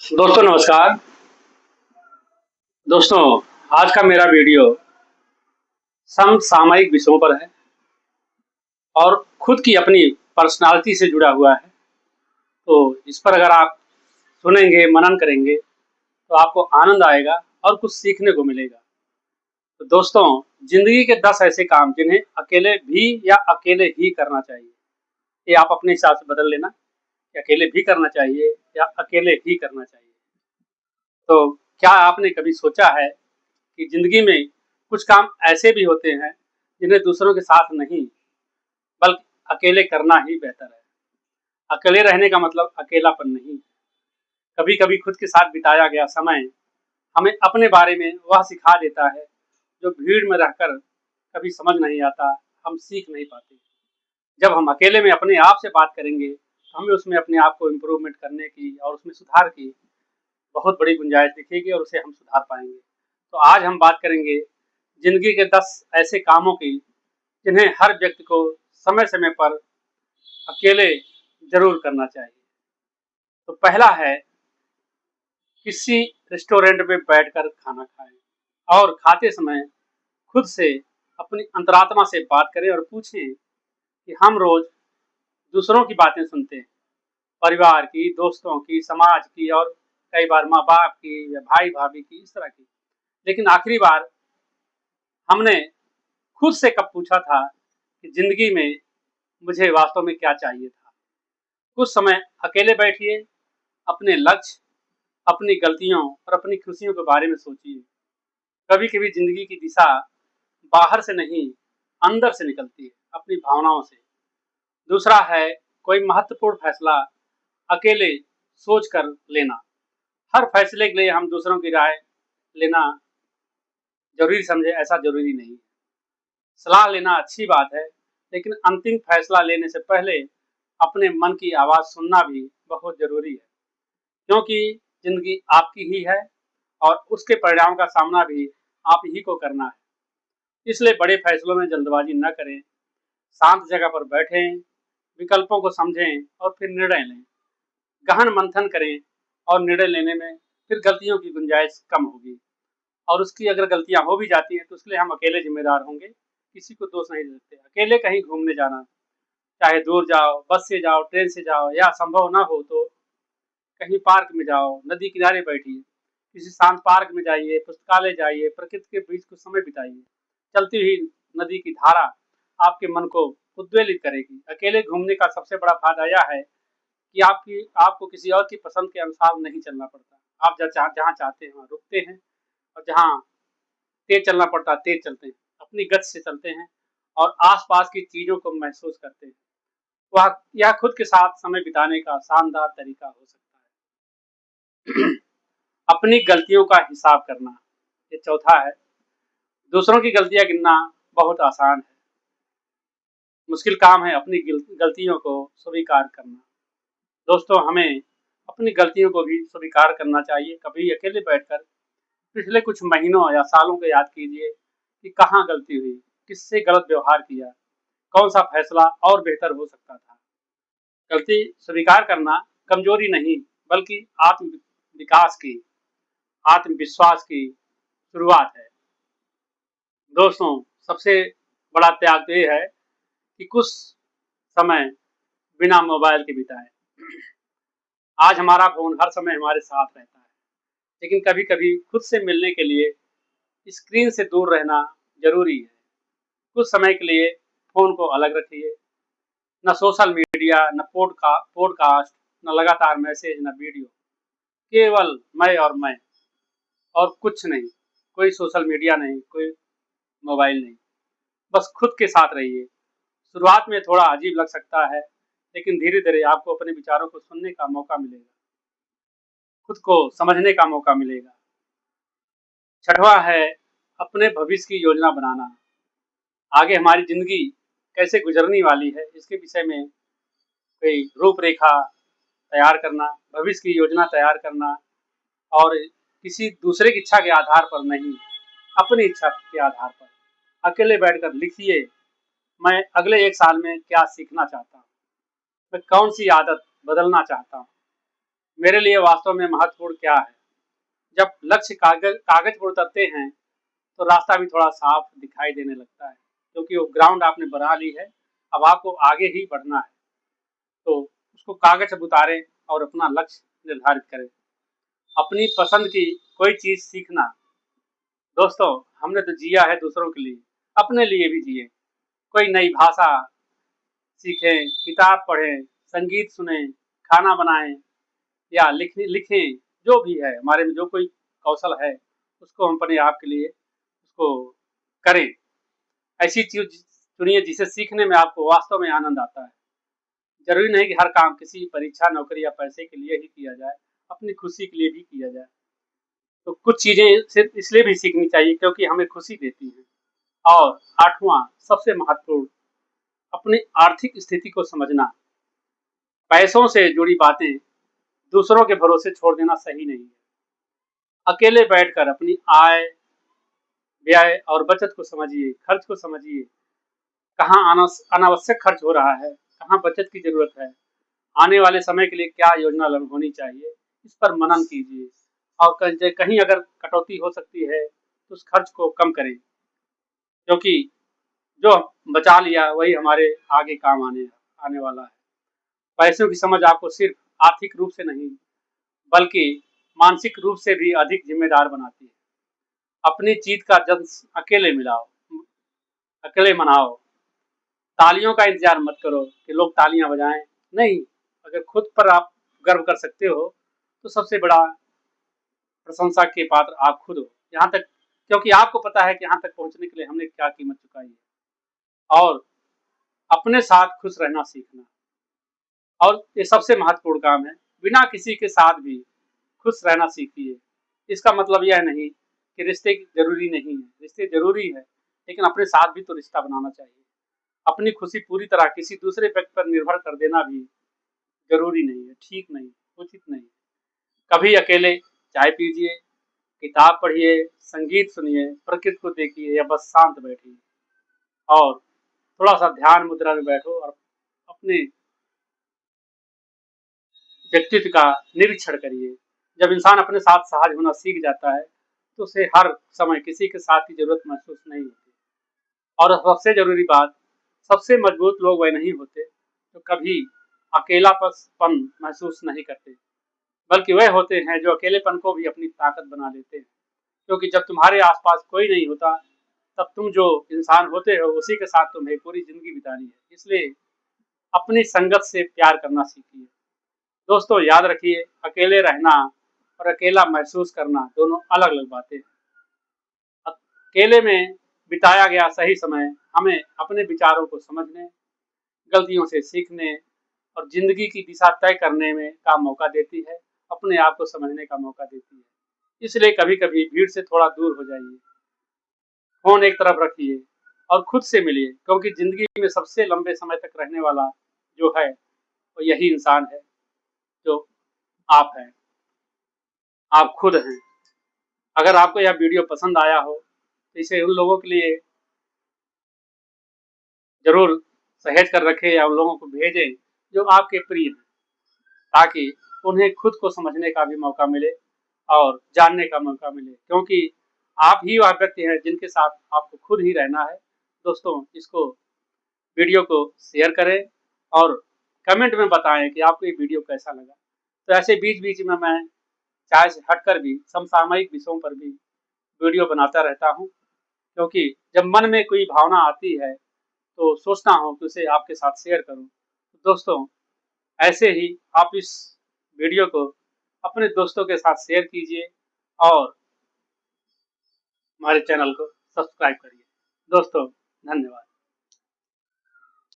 दोस्तों नमस्कार। दोस्तों, आज का मेरा वीडियो समसामयिक विषयों पर है और खुद की अपनी पर्सनालिटी से जुड़ा हुआ है। तो इस पर अगर आप सुनेंगे, मनन करेंगे तो आपको आनंद आएगा और कुछ सीखने को मिलेगा। तो दोस्तों, ज़िंदगी के 10 ऐसे काम जिन्हें अकेले भी या अकेले ही करना चाहिए। ये आप अपने हिसाब से बदल लेना कि अकेले भी करना चाहिए या अकेले ही करना चाहिए। तो क्या आपने कभी सोचा है कि ज़िंदगी में कुछ काम ऐसे भी होते हैं जिन्हें दूसरों के साथ नहीं बल्कि अकेले करना ही बेहतर है। अकेले रहने का मतलब अकेलापन नहीं। कभी-कभी खुद के साथ बिताया गया समय हमें अपने बारे में वह सिखा देता है जो भीड़ में रहकर कभी समझ नहीं आता, हम सीख नहीं पाते। जब हम अकेले में अपने आप से बात करेंगे तो हमें उसमें अपने आप को इम्प्रूवमेंट करने की और उसमें सुधार की बहुत बड़ी गुंजाइश दिखेगी और उसे हम सुधार पाएँगे। तो आज हम बात करेंगे ज़िंदगी के 10 ऐसे कामों की जिन्हें हर व्यक्ति को समय-समय पर अकेले ज़रूर करना चाहिए। तो पहला है किसी रेस्टोरेंट में बैठकर खाना खाएँ और खाते समय खुद से अपनी अंतरात्मा से बात करें और पूछें कि हम रोज़ दूसरों की बातें सुनते हैं, परिवार की, दोस्तों की, समाज की और कई बार माँ-बाप की या भाई-भाभी की, इस तरह की। लेकिन आखिरी बार हमने खुद से कब पूछा था कि ज़िंदगी में मुझे वास्तव में क्या चाहिए था? कुछ समय अकेले बैठिए, अपने लक्ष्य, अपनी गलतियों और अपनी खुशियों के बारे में सोचिए। कभी-कभी ज़िंदगी की दिशा बाहर से नहीं, अंदर से निकलती है, अपनी भावनाओं से। दूसरा है कोई महत्वपूर्ण फैसला अकेले सोच कर लेना। हर फैसले के लिए हम दूसरों की राय लेना ज़रूरी समझें, ऐसा ज़रूरी नहीं है। सलाह लेना अच्छी बात है, लेकिन अंतिम फैसला लेने से पहले अपने मन की आवाज़ सुनना भी बहुत ज़रूरी है, क्योंकि ज़िंदगी आपकी ही है और उसके परिणाम का सामना भी आप ही को करना है। इसलिए बड़े फैसलों में जल्दबाजी न करें, शांत जगह पर बैठें, विकल्पों को समझें और फिर निर्णय लें। गहन मंथन करें और निर्णय लेने में फिर गलतियों की गुंजाइश कम होगी और उसकी अगर गलतियाँ हो भी जाती हैं तो उसके लिए हम अकेले ज़िम्मेदार होंगे, किसी को दोष नहीं दे सकते। अकेले कहीं घूमने जाना, चाहे दूर जाओ, बस से जाओ, ट्रेन से जाओ या संभव ना हो तो कहीं पार्क में जाओ, नदी किनारे बैठिए, किसी शांत पार्क में जाइए, पुस्तकालय जाइए, प्रकृति के बीच कुछ समय बिताइए। चलती हुई नदी की धारा आपके मन को उद्वेलित करेगी। अकेले घूमने का सबसे बड़ा फ़ायदा यह है कि आपको किसी और की पसंद के अनुसार नहीं चलना पड़ता। आप जहाँ चाहते हैं वहाँ रुकते हैं और जहाँ तेज़ चलना पड़ता है, तेज़ चलते हैं। अपनी गति से चलते हैं और आस-पास की चीज़ों को महसूस करते हैं। वह यह खुद के साथ समय बिताने का शानदार तरीका हो सकता है। अपनी गलतियों का हिसाब करना, ये चौथा है। दूसरों की गलतियाँ गिनना बहुत आसान है। मुश्किल काम है अपनी गलतियों को स्वीकार करना। दोस्तों, हमें अपनी गलतियों को भी स्वीकार करना चाहिए। कभी अकेले बैठकर पिछले कुछ महीनों या सालों को याद कीजिए कि कहाँ गलती हुई, किससे गलत व्यवहार किया, कौन-सा फैसला और बेहतर हो सकता था। गलती स्वीकार करना कमजोरी नहीं, बल्कि आत्म विकास की, आत्मविश्वास की शुरुआत है। दोस्तों, सबसे बड़ा त्याग तो ये है कि कुछ समय बिना मोबाइल के बिताएँ। आज हमारा फ़ोन हर समय हमारे साथ रहता है, लेकिन कभी-कभी खुद से मिलने के लिए स्क्रीन से दूर रहना ज़रूरी है। कुछ समय के लिए फ़ोन को अलग रखिए, ना सोशल मीडिया, ना पॉडकास्ट, ना लगातार मैसेज, ना वीडियो, केवल मैं और कुछ नहीं। कोई सोशल मीडिया नहीं, कोई मोबाइल नहीं, बस खुद के साथ रहिए। शुरुआत में थोड़ा अजीब लग सकता है, लेकिन धीरे-धीरे आपको अपने विचारों को सुनने का मौका मिलेगा, खुद को समझने का मौका मिलेगा। छठवां है अपने भविष्य की योजना बनाना। आगे हमारी ज़िंदगी कैसे गुज़रने वाली है, इसके विषय में कोई रूपरेखा तैयार करना, भविष्य की योजना तैयार करना और किसी दूसरे की इच्छा के आधार पर नहीं, अपनी इच्छा के आधार पर। अकेले बैठकर लिखिए, मैं अगले 1 साल में क्या सीखना चाहता हूँ? मैं कौन-सी आदत बदलना चाहता हूँ? मेरे लिए वास्तव में महत्वपूर्ण क्या है। जब लक्ष्य कागज पर उतरते हैं तो रास्ता भी थोड़ा साफ दिखाई देने लगता है, क्योंकि वो ग्राउंड आपने बना ली है, अब आपको आगे ही बढ़ना है। तो उसको कागज पर उतारें और अपना लक्ष्य निर्धारित करें। अपनी पसंद की कोई चीज़ सीखना। दोस्तों, हमने तो जिया है दूसरों के लिए, अपने लिए भी जिए। कोई नई भाषा सीखें, किताब पढ़ें, संगीत सुनें, खाना बनाएं या लिखें। जो भी है हमारे में, जो कोई कौशल है उसको हम अपने आप के लिए उसको करें। ऐसी चीज चुनिए जिसे सीखने में आपको वास्तव में आनंद आता है। जरूरी नहीं कि हर काम किसी परीक्षा, नौकरी या पैसे के लिए ही किया जाए, अपनी खुशी के लिए भी किया जाए। तो कुछ चीजें सिर्फ इसलिए भी सीखनी चाहिए क्योंकि हमें खुशी देती हैं। और आठवां, सबसे महत्वपूर्ण, अपनी आर्थिक स्थिति को समझना। पैसों से जुड़ी बातें दूसरों के भरोसे छोड़ देना सही नहीं है। अकेले बैठकर अपनी आय, व्यय और बचत को समझिए, खर्च को समझिए। कहाँ अनावश्यक खर्च हो रहा है, कहाँ बचत की जरूरत है, आने वाले समय के लिए क्या योजना होनी चाहिए, इस पर मनन कीजिए। और कहीं अगर कटौती हो सकती है तो उस खर्च को कम करें, क्योंकि जो बचा लिया वही हमारे आगे काम आने वाला है। पैसों की समझ आपको सिर्फ आर्थिक रूप से नहीं, बल्कि मानसिक रूप से भी अधिक जिम्मेदार बनाती है। अपनी जीत का जश्न अकेले मिलाओ, अकेले मनाओ। तालियों का इंतजार मत करो कि लोग तालियां बजाएं। नहीं, अगर खुद पर आप गर्व कर सकते हो तो सबसे बड़ा प्रशंसा के पात्र आप खुद हो। यहाँ तक, क्योंकि आपको पता है कि यहाँ तक पहुंचने के लिए हमने क्या कीमत चुकाई है। और अपने साथ खुश रहना सीखना, और ये सबसे महत्वपूर्ण काम है। बिना किसी के साथ भी खुश रहना सीखिए। इसका मतलब यह नहीं कि रिश्ते जरूरी नहीं है, रिश्ते जरूरी है, लेकिन अपने साथ भी तो रिश्ता बनाना चाहिए। अपनी खुशी पूरी तरह किसी दूसरे व्यक्ति पर निर्भर कर देना भी जरूरी नहीं है, ठीक नहीं, उचित नहीं। कभी अकेले चाय पीजिए, किताब पढ़िए, संगीत सुनिए, प्रकृति को देखिए या बस शांत बैठिए और थोड़ा सा ध्यान मुद्रा में बैठो और अपने व्यक्तित्व का निरीक्षण करिए। जब इंसान अपने साथ सहज होना सीख जाता है तो उसे हर समय किसी के साथ की जरूरत महसूस नहीं होती। और सबसे जरूरी बात, सबसे मजबूत लोग वह नहीं होते जो कभी अकेलापन महसूस नहीं करते, बल्कि वह होते हैं जो अकेलेपन को भी अपनी ताकत बना लेते हैं। क्योंकि जब तुम्हारे आसपास कोई नहीं होता, तब तुम जो इंसान होते हो उसी के साथ तुम्हें पूरी जिंदगी बितानी है। इसलिए अपनी संगत से प्यार करना सीखिए। दोस्तों, याद रखिए, अकेले रहना और अकेला महसूस करना दोनों अलग अलग बातें हैं। अकेले में बिताया गया सही समय हमें अपने विचारों को समझने, गलतियों से सीखने और जिंदगी की दिशा तय करने में का मौका देती है, अपने आप को समझने का मौका देती है। इसलिए कभी कभी भीड़ से थोड़ा दूर हो जाइए, फोन एक तरफ रखिए और खुद से मिलिए, क्योंकि जिंदगी में सबसे लंबे समय तक रहने वाला जो है वो यही इंसान है जो आप हैं, आप खुद हैं। अगर आपको यह वीडियो पसंद आया हो तो इसे उन लोगों के लिए जरूर सहेज कर रखें या उन लोगों को भेजें जो आपके प्रिय हैं, ताकि उन्हें खुद को समझने का भी मौका मिले और जानने का मौका मिले, क्योंकि आप ही वह व्यक्ति हैं जिनके साथ आपको खुद ही रहना है। दोस्तों, इसको वीडियो को शेयर करें और कमेंट में बताएं कि आपको ये वीडियो कैसा लगा। तो ऐसे बीच बीच में मैं चाय से हटकर भी समसामयिक विषयों पर भी वीडियो बनाता रहता हूँ, क्योंकि जब मन में कोई भावना आती है तो सोचता हूँ कि उसे आपके साथ शेयर करूँ। तो दोस्तों, ऐसे ही आप इस वीडियो को अपने दोस्तों के साथ शेयर कीजिए और हमारे चैनल को सब्सक्राइब करिए। दोस्तों, धन्यवाद।